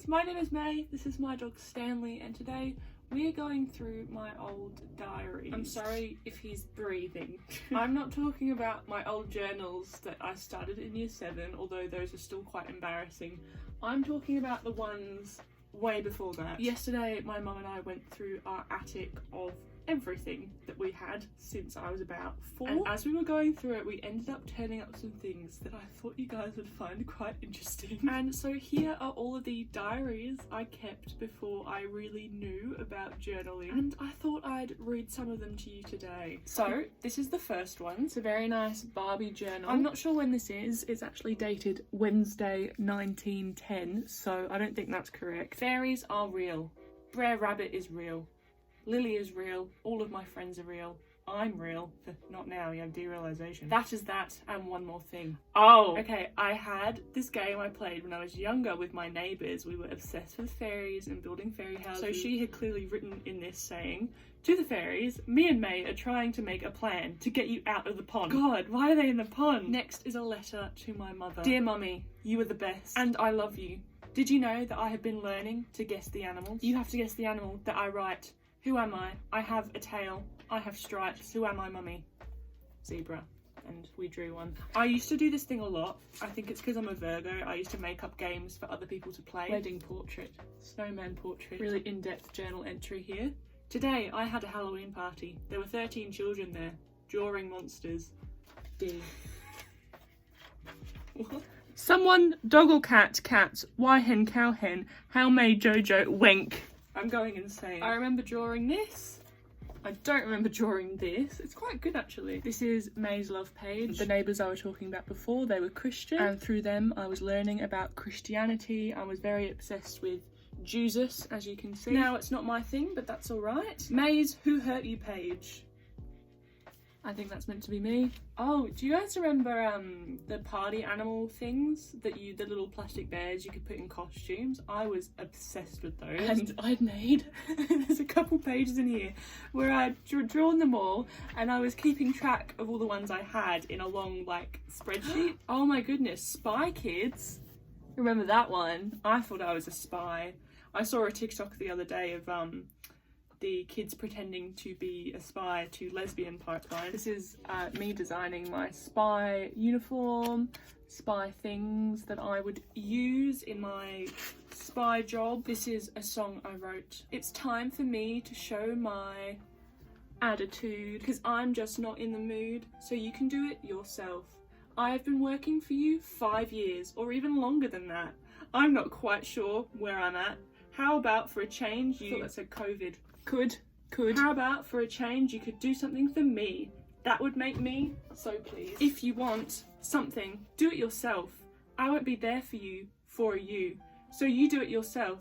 my name is May, this is my dog Stanley, and today we are going through my old diaries. I'm sorry if he's breathing. I'm not talking about my old journals that I started in year 7, although those are still quite embarrassing. I'm talking about the ones way before that. Yesterday my mum and I went through our attic of everything that we had since I was about 4, and as we were going through it we ended up turning up some things that I thought you guys would find quite interesting. And so here are all of the diaries I kept before I really knew about journaling, and I thought I'd read some of them to you today. So this is the first one. It's a very nice Barbie journal. I'm not sure when this is. It's actually dated Wednesday 1910, so I don't think that's correct. Fairies are real. Brer Rabbit is real. Lily is real, all of my friends are real, I'm real, not now, you have derealization. That is that, and one more thing. Oh! Okay, I had this game I played when I was younger with my neighbours. We were obsessed with fairies and building fairy houses. So she had clearly written in this saying, "To the fairies, me and May are trying to make a plan to get you out of the pond." God, why are they in the pond? Next is a letter to my mother. "Dear Mummy, you are the best, and I love you. Did you know that I have been learning to guess the animals? You have to guess the animal that I write. Who am I? I have a tail. I have stripes. Who am I, Mummy? Zebra." And we drew one. I used to do this thing a lot. I think it's because I'm a Virgo. I used to make up games for other people to play. Wedding portrait, snowman portrait, really in-depth journal entry here. "Today I had a Halloween party. There were 13 children there, drawing monsters. D." What? "Someone, dog or cat, cat, why hen, cow hen, how may Jojo wank." I'm going insane. I remember drawing this. I don't remember drawing this. It's quite good actually. This is May's love page. The neighbours I was talking about before, they were Christian, and through them I was learning about Christianity. I was very obsessed with Jesus, as you can see. Now it's not my thing, but that's alright. May's Who Hurt You page. I think that's meant to be me. Oh, do you guys remember the party animal things that the little plastic bears you could put in costumes? I was obsessed with those. And I'd made, there's a couple pages in here where I'd drawn them all, and I was keeping track of all the ones I had in a long like spreadsheet. Oh my goodness, Spy Kids. Remember that one? I thought I was a spy. I saw a TikTok the other day of the kids pretending to be a spy to lesbian pipeline. This is me designing my spy uniform, spy things that I would use in my spy job. This is a song I wrote. "It's time for me to show my attitude, because I'm just not in the mood, so you can do it yourself. I have been working for you 5 years, or even longer than that. I'm not quite sure where I'm at. How about for a change you..." I thought that said COVID. Could. "How about for a change you could do something for me? That would make me so pleased. If you want something, do it yourself. I won't be there for you, So you do it yourself,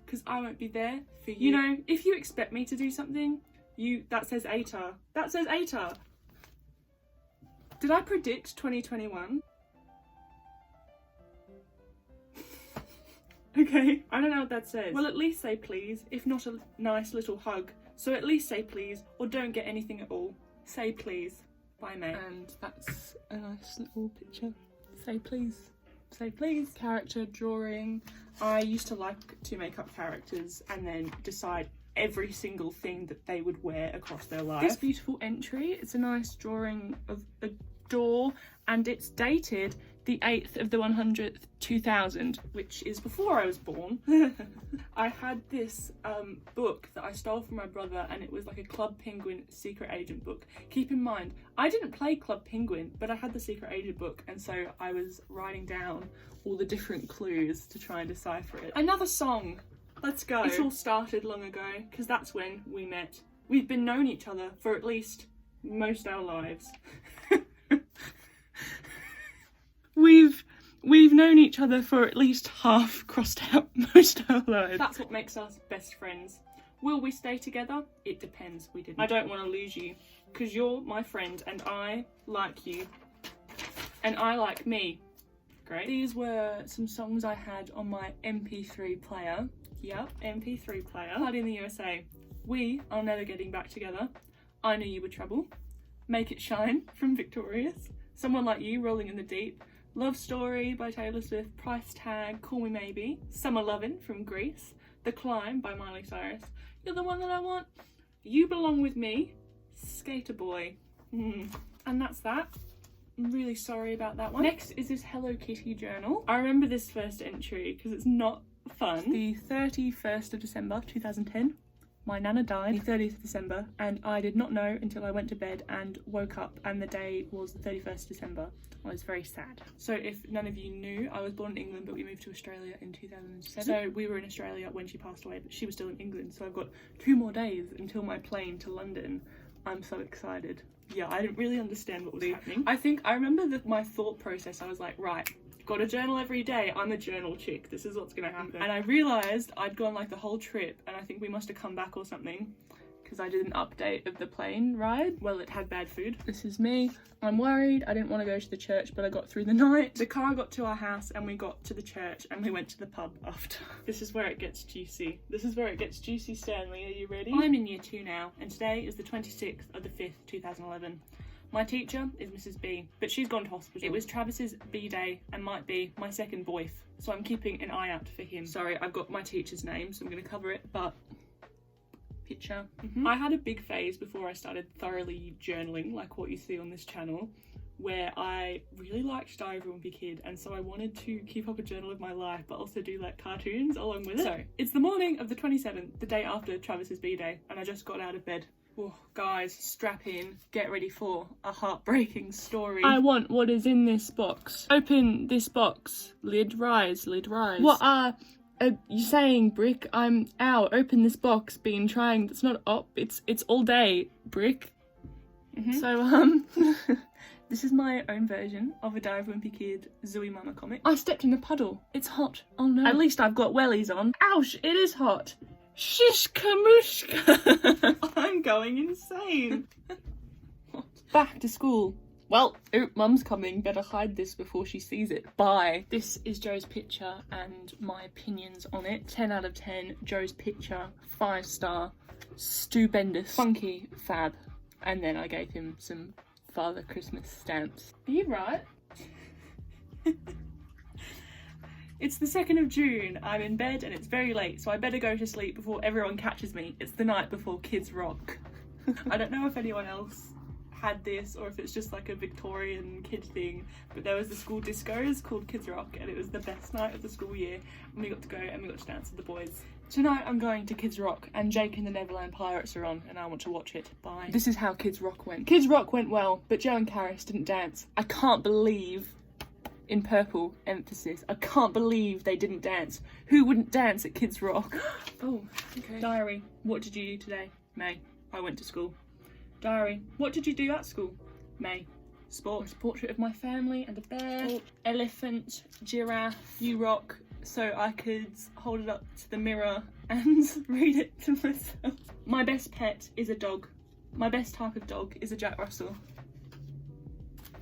because I won't be there for you. You know, if you expect me to do something, that says ATAR. That says ATAR. Did I predict 2021? Okay, I don't know what that says. Well, at least say please, if not a nice little hug. So at least say please, or don't get anything at all. Say please. By May. And that's a nice little picture. Say please. Say please. Character drawing. I used to like to make up characters and then decide every single thing that they would wear across their life. This beautiful entry, it's a nice drawing of a door, and it's dated the 8th of the 100th, 2000, which is before I was born. I had this book that I stole from my brother, and it was like a Club Penguin secret agent book. Keep in mind, I didn't play Club Penguin, but I had the secret agent book, and so I was writing down all the different clues to try and decipher it. Another song. Let's go. It all started long ago, because that's when we met. We've been known each other for at least most our lives. We've known each other for at least half crossed out most of our lives. That's what makes us best friends. Will we stay together? It depends. We didn't. I don't want to lose you, because you're my friend and I like you. And I like me. Great. These were some songs I had on my MP3 player. Yep, MP3 player. Party in the USA. We are never getting back together. I knew you were trouble. Make it shine from Victorious. Someone like you rolling in the deep. Love Story by Taylor Swift, Price Tag, Call Me Maybe, Summer Lovin' from Greece, The Climb by Miley Cyrus, You're the One That I Want, You Belong With Me, Skater Boy. And that's that. I'm really sorry about that one. Next is this Hello Kitty journal. I remember this first entry because it's not fun. The 31st of December 2010. My nana died the 30th of December and I did not know until I went to bed and woke up and the day was the 31st of December. I was very sad. So if none of you knew, I was born in England but we moved to Australia in 2007. So we were in Australia when she passed away but she was still in England, so I've got 2 more days until my plane to London. I'm so excited. Yeah, I didn't really understand what was happening. I remember that my thought process, I was like, right, got a journal every day, I'm a journal chick, this is what's gonna happen. And I realised I'd gone like the whole trip and I think we must have come back or something because I did an update of the plane ride. Well, it had bad food. This is me. I'm worried. I didn't want to go to the church but I got through the night. The car got to our house and we got to the church and we went to the pub after. This is where it gets juicy. This is where it gets juicy, Stanley. Are you ready? I'm in year 2 now and today is the 26th of the 5th, 2011. My teacher is Mrs. B, but she's gone to hospital. It was Travis's B-day and might be my second boyf, so I'm keeping an eye out for him. Sorry, I've got my teacher's name, so I'm going to cover it, but... Picture. I had a big phase before I started thoroughly journaling, like what you see on this channel, where I really liked Diary of a Wimpy Kid, and so I wanted to keep up a journal of my life, but also do like cartoons along with it. So, it's the morning of the 27th, the day after Travis's B-day, and I just got out of bed. Oh, guys, strap in, get ready for a heartbreaking story. I want what is in this box. Open this box. Lid rise, lid rise. What are you saying, Brick? Ow, open this box, been trying, it's not up, it's all day, Brick. So, this is my own version of a Diary of a Wimpy Kid Zooey Mama comic. I stepped in a puddle, it's hot, oh no. At least I've got wellies on. Ouch, it is hot. Shishka mushka. I'm going insane. What? Back to school. Well, mum's coming. Better hide this before she sees it. Bye. This is Joe's picture and my opinions on it. 10 out of 10. Joe's picture. 5-star. Stupendous. Funky. Fab. And then I gave him some Father Christmas stamps. Are you right? It's the 2nd of June, I'm in bed and it's very late, so I better go to sleep before everyone catches me. It's the night before Kids Rock. I don't know if anyone else had this or if it's just like a Victorian kid thing, but there was the school discos called Kids Rock and it was the best night of the school year and we got to go and we got to dance with the boys. Tonight I'm going to Kids Rock and Jake and the Neverland Pirates are on and I want to watch it. Bye. This is how Kids Rock went. Kids Rock went well, but Joe and Karis didn't dance. I can't believe... In purple, emphasis. I can't believe they didn't dance. Who wouldn't dance at Kids Rock? Oh, okay. Diary, what did you do today? May, I went to school. Diary, what did you do at school? May, sports. Portrait of my family and a bear. Oh. Elephant, giraffe, you rock. So I could hold it up to the mirror and read it to myself. My best pet is a dog. My best type of dog is a Jack Russell.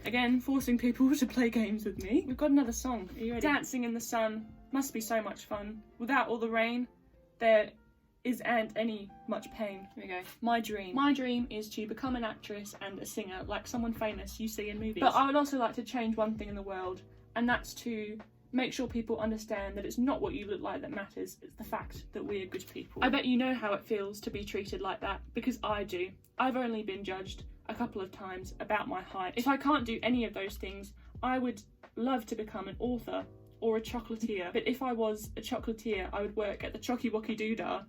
Again, forcing people to play games with me. We've got another song. Are you ready? Dancing in the sun must be so much fun. Without all the rain, there isn't any much pain. Here we go. My dream. My dream is to become an actress and a singer, like someone famous you see in movies. But I would also like to change one thing in the world, and that's to make sure people understand that it's not what you look like that matters, it's the fact that we're good people. I bet you know how it feels to be treated like that, because I do. I've only been judged a couple of times about my height. If I can't do any of those things, I would love to become an author or a chocolatier. But if I was a chocolatier, I would work at the Chocky Wocky Doodah,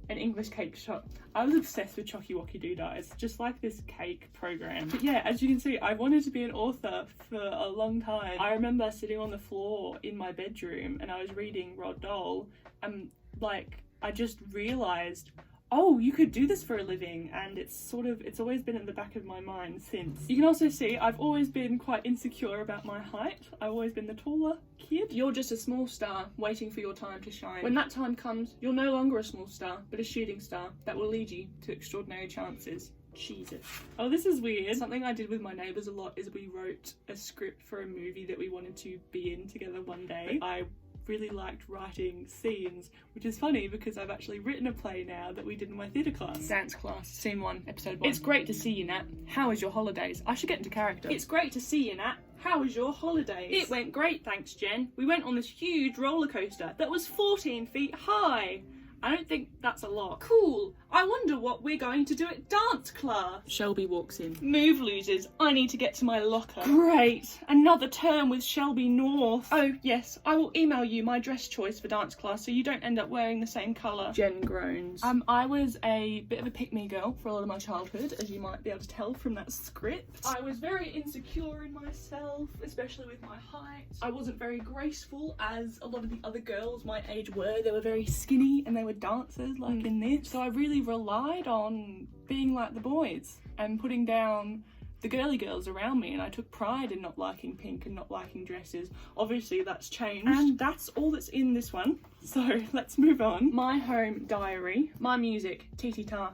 an English cake shop. I was obsessed with Chocky Wocky Doodah. It's just like this cake program. But yeah, as you can see, I wanted to be an author for a long time. I remember sitting on the floor in my bedroom and I was reading Roald Dahl and like, I just realised, oh, you could do this for a living, and it's always been in the back of my mind since. You can also see I've always been quite insecure about my height. I've always been the taller kid. You're just a small star waiting for your time to shine. When that time comes, you're no longer a small star, but a shooting star that will lead you to extraordinary chances. Jesus. Oh, this is weird. Something I did with my neighbours a lot is we wrote a script for a movie that we wanted to be in together one day. I really liked writing scenes, which is funny because I've actually written a play now that we did in my theatre class. Dance class, scene 1, episode 1. It's great to see you, Nat. How is your holidays? I should get into character. It's great to see you, Nat. How was your holidays? It went great, thanks, Jen. We went on this huge roller coaster that was 14 feet high. I don't think that's a lot. Cool. I wonder what we're going to do at dance class. Shelby walks in. Move, losers. I need to get to my locker. Great. Another term with Shelby North. Oh, yes. I will email you my dress choice for dance class so you don't end up wearing the same colour. Jen groans. I was a bit of a pick-me girl for a lot of my childhood, as you might be able to tell from that script. I was very insecure in myself, especially with my height. I wasn't very graceful, as a lot of the other girls my age were. They were very skinny and they were dancers like in this. So I really relied on being like the boys and putting down the girly girls around me, and I took pride in not liking pink and not liking dresses. Obviously that's changed, and that's all that's in this one. So let's move on. My home diary. My music, tee-tee-ta,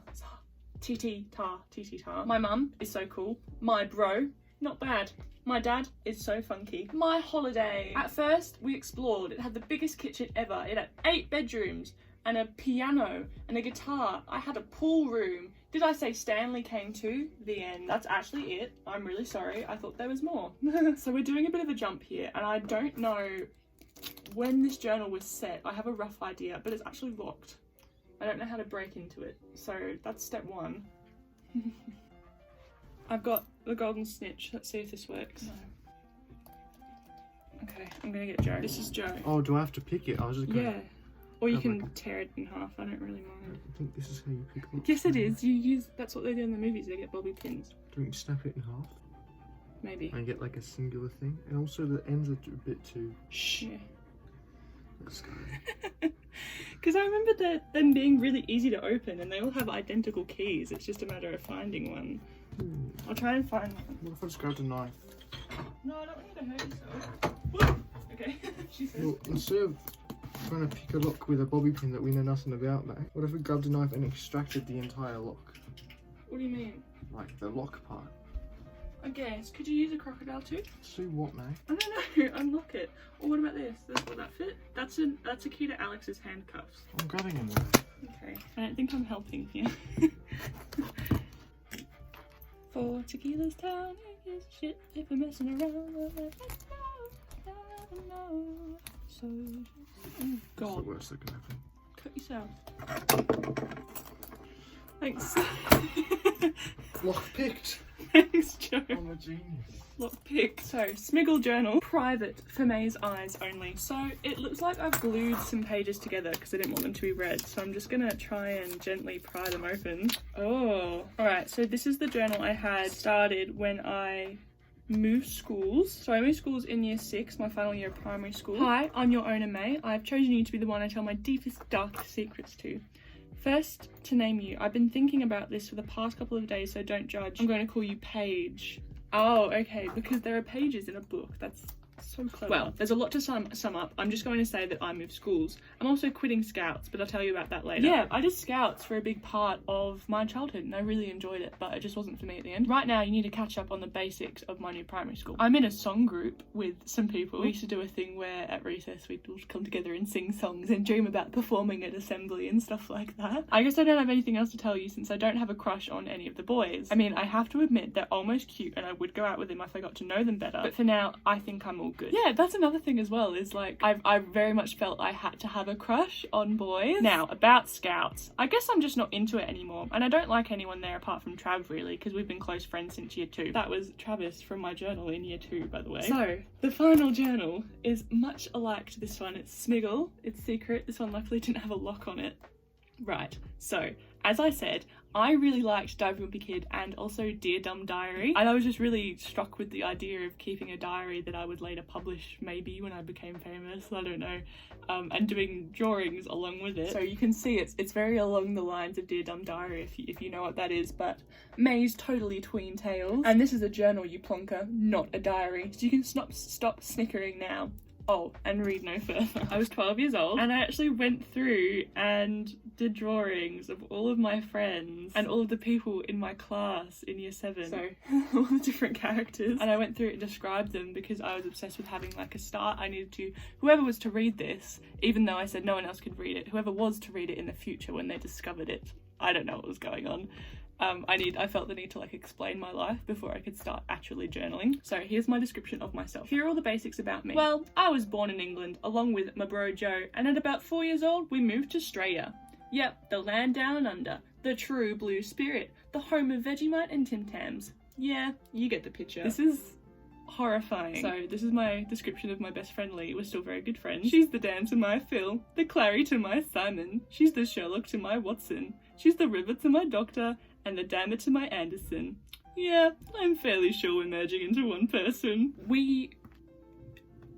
tee-tee-ta, tee-tee-ta. My mum is so cool. My bro, not bad. My dad is so funky. My holiday. At first we explored. It had the biggest kitchen ever. It had 8 bedrooms and a piano and a guitar. I had a pool room. Did I say Stanley came too? The end. That's actually it. I'm really sorry. I thought there was more. So we're doing a bit of a jump here, and I don't know when this journal was set. I have a rough idea, but it's actually locked. I don't know how to break into it. So that's step 1. I've got the golden snitch. Let's see if this works. No. Okay, I'm gonna get Joe. This is Joe. Oh, do I have to pick it? I was just going. Yeah. Or you can tear it in half, I don't really mind. I think this is how you pick it. Yes, it is. You use, that's what they do in the movies, they get bobby pins. Don't you snap it in half? Maybe. And get like a singular thing. And also the ends are a bit too... Shh. Yeah. Let's go. Because I remember them being really easy to open, and they all have identical keys. It's just a matter of finding one. I'll try and find one. What if I just grabbed a knife? No, I don't want you to hurt yourself. Whoa. Okay, she says. Well, instead of trying to pick a lock with a bobby pin that we know nothing about, though, what if we grabbed a knife and extracted the entire lock? What do you mean? Like the lock part. I guess. Could you use a crocodile too? So what now? I don't know. Unlock it. Or what about this? Will that fit? That's a key to Alex's handcuffs. I'm grabbing him. Okay. I don't think I'm helping here. 4 tequilas down, gives a shit if we're messing around. So God. That's the worst that can happen. Cut yourself. Thanks. Lock picked. Thanks, Joe. I'm a genius. Lock picked. So, Smiggle Journal. Private for May's eyes only. So, it looks like I've glued some pages together because I didn't want them to be read. So, I'm just gonna try and gently pry them open. Oh. Alright, so this is the journal I had started when I moved schools. So I moved schools in year 6, my final year of primary school. Hi, I'm your owner May. I've chosen you to be the one I tell my deepest, darkest secrets to. First, to name you, I've been thinking about this for the past couple of days, so don't judge. I'm going to call you Paige. Oh, okay, because there are pages in a book. That's so clever. Well, there's a lot to sum up. I'm just going to say that I moved schools. I'm also quitting Scouts, but I'll tell you about that later. Yeah, I did Scouts for a big part of my childhood, and I really enjoyed it, but it just wasn't for me at the end. Right now, you need to catch up on the basics of my new primary school. I'm in a song group with some people. We used to do a thing where at recess we'd all come together and sing songs and dream about performing at assembly and stuff like that. I guess I don't have anything else to tell you since I don't have a crush on any of the boys. I mean, I have to admit they're almost cute and I would go out with them if I got to know them better, but for now, I think I'm all good. Yeah, that's another thing as well, is like I very much felt I had to have a crush on boys. Now, about Scouts, I guess I'm just not into it anymore, and I don't like anyone there apart from Trav really, because we've been close friends since year 2. That was Travis from my journal in year 2, by the way. So, the final journal is much alike to this one. It's Smiggle, it's secret. This one luckily didn't have a lock on it. Right, so, as I said, I really liked Diary Wimpy Kid and also Dear Dumb Diary, and I was just really struck with the idea of keeping a diary that I would later publish maybe when I became famous, I don't know, and doing drawings along with it. So you can see it's very along the lines of Dear Dumb Diary if you know what that is, but May's totally tween tales. And this is a journal, you plonker, not a diary, so you can stop snickering now. Oh, and read no further. I was 12 years old and I actually went through and did drawings of all of my friends and all of the people in my class in year 7. So, all the different characters. And I went through and described them because I was obsessed with having like a start. I needed to, whoever was to read this, even though I said no one else could read it, whoever was to read it in the future when they discovered it, I don't know what was going on. I felt the need to like explain my life before I could start actually journaling. So here's my description of myself. Here are all the basics about me. Well, I was born in England along with my bro Joe, and at about 4 years old we moved to Australia. Yep, the land down under, the true blue spirit, the home of Vegemite and Tim Tams. Yeah, you get the picture. This is horrifying. So this is my description of my best friend Lee. We're still very good friends. She's the Dan to my Phil, the Clary to my Simon. She's the Sherlock to my Watson. She's the River to my Doctor, and the Dammer to my Anderson. Yeah, I'm fairly sure we're merging into one person.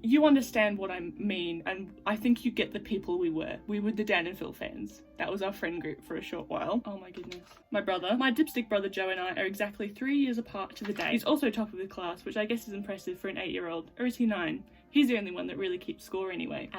You understand what I mean, and I think you get the people we were. We were the Dan and Phil fans. That was our friend group for a short while. Oh my goodness. My dipstick brother Joe and I are exactly 3 years apart to the day. He's also top of his class, which I guess is impressive for an 8-year-old. Or is he 9? He's the only one that really keeps score anyway.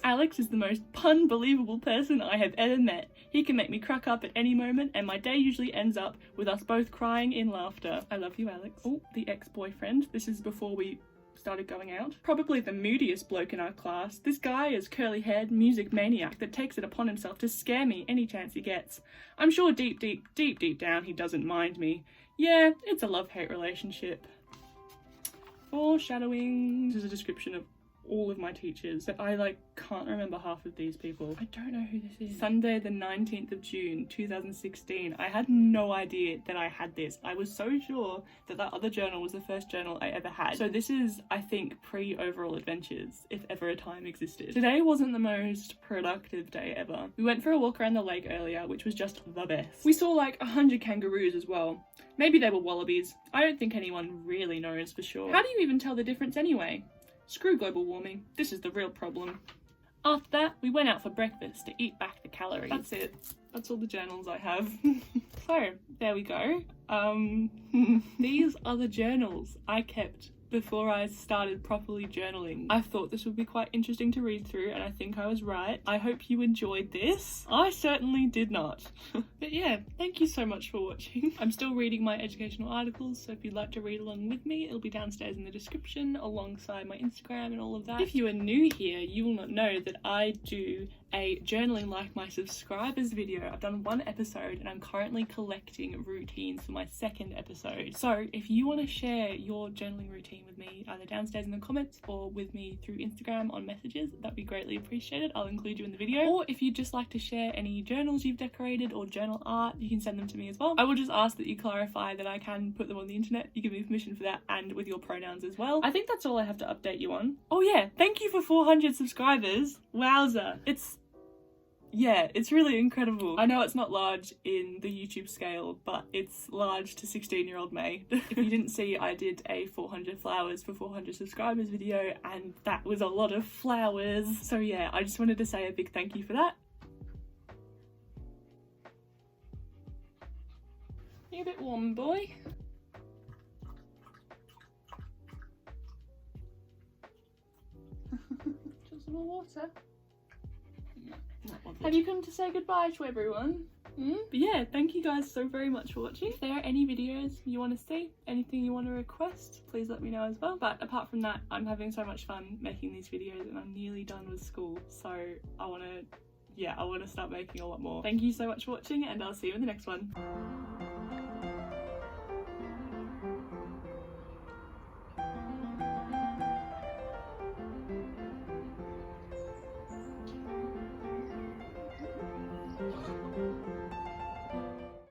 Alex is the most pun-believable person I have ever met. He can make me crack up at any moment, and my day usually ends up with us both crying in laughter. I love you, Alex. Oh, the ex-boyfriend. This is before we started going out. Probably the moodiest bloke in our class. This guy is curly-haired music maniac that takes it upon himself to scare me any chance he gets. I'm sure deep down he doesn't mind me. Yeah, it's a love-hate relationship. Foreshadowing. This is a description of all of my teachers, but I can't remember half of these people. I don't know who this is. Sunday the 19th of June 2016. I had no idea that I had this. I was so sure that other journal was the first journal I ever had. So this is, I think, pre-Overall Adventures, if ever a time existed. Today wasn't the most productive day ever. We went for a walk around the lake earlier, which was just the best. We saw like 100 kangaroos as well. Maybe they were wallabies. I don't think anyone really knows for sure. How do you even tell the difference anyway? Screw global warming, this is the real problem. After that, we went out for breakfast to eat back the calories. That's it. That's all the journals I have. So, there we go. These are the journals I kept before I started properly journaling. I thought this would be quite interesting to read through, and I think I was right. I hope you enjoyed this. I certainly did not. But yeah, thank you so much for watching. I'm still reading my educational articles, so if you'd like to read along with me, it'll be downstairs in the description alongside my Instagram and all of that. If you are new here, you will not know that I do a journaling like my subscribers video. I've done 1 episode and I'm currently collecting routines for my 2nd episode. So if you want to share your journaling routine with me, either downstairs in the comments or with me through Instagram on messages, that'd be greatly appreciated. I'll include you in the video. Or if you'd just like to share any journals you've decorated or journal art, you can send them to me as well. I will just ask that you clarify that I can put them on the internet. You give me permission for that, and with your pronouns as well. I think that's all I have to update you on. Oh yeah, thank you for 400 subscribers. Wowza. It's really incredible. I know it's not large in the YouTube scale, but it's large to 16-year-old May. If you didn't see, I did a 400 flowers for 400 subscribers video, and that was a lot of flowers. So yeah, I just wanted to say a big thank you for that. You're a bit warm, boy. Just some more water. Have you come to say goodbye to everyone? But yeah, thank you guys so very much for watching. If there are any videos you want to see, anything you want to request, please let me know as well. But apart from that, I'm having so much fun making these videos, and I'm nearly done with school, so I want to start making a lot more. Thank you so much for watching, and I'll see you in the next one.